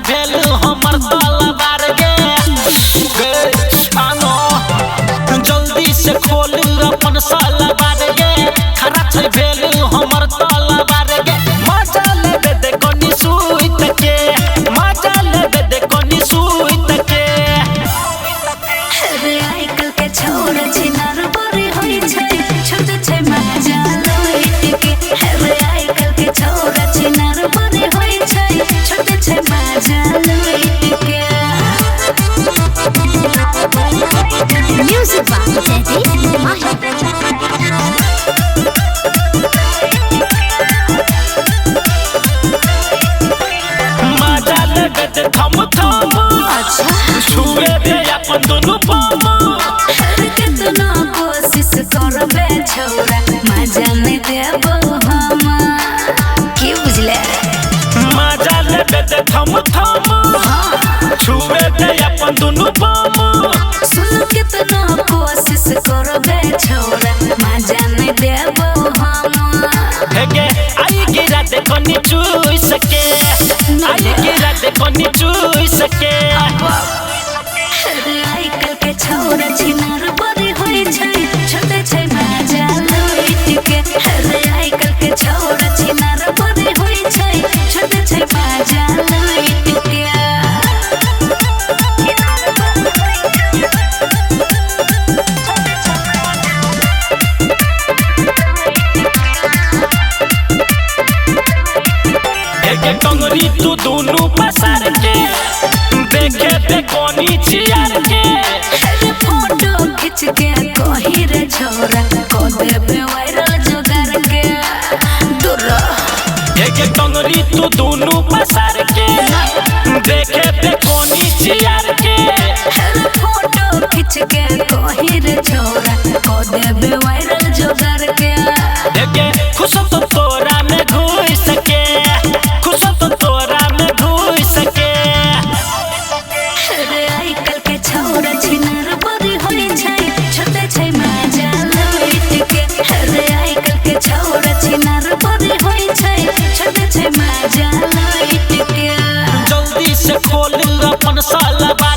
भेल हमर तलवार गे आनो जल्दी से खोल अपन सलवार गे खरा छै भेल हमर तलवार गे मजा लेबे दे कोनी सुइत के मजा लेबे दे कोनी सुइत के रे आइकल के छोड़ छिनार बड़ी होई छै छोटे छै मजा लइट के रे आइकल के छोड़ छिनार बड़ी होई छै छोटे छै मजा लइट के म्यूजिक बाय टेडी माही मजा लेबे दे थम थम अच्छा छुए दे अपन दुनु पाम कितना कोशिश करबे छोरा मजा नहीं देबो हम की बुझले मजा लेबे दे थम थम छुए दे अपन दुनु पाम सुन कितना कोशिश करबे छोरा मजा नहीं देबो हम हेगे आई गिरा दे कोनी चुई सके आई गिरा दे कोनी चुई सके रे आइकल के छोरा छिनार बड़ी होई छै छोटे छै मजा लइट के रे आइकल के छोरा छिनार बड़ी होई छै छोटे छै मजा लइट के हेगे टंगरी तू दुनु पसार के देखे दे कोनी चियार के फोटो खींच के कही रे छोरा को देबे वायरल जोगार के दूर हेगे टंगरी तू दुनु पसार के देखे दे कोनी चियार के फोटो खींच के कही रे छोरा को देबे वायरल जोगार के हेगे खुश तो तोरा में घुस सके खुश तो तोरा में घुस सके रे आइकल के छोरा छिनार बड़ी होई छै छोटे छै मजा लइट के रे आइकल के छोरा छिनार बड़ी होई छै छोटे छै मजा लइट के जल्दी से खोल अपन सलवार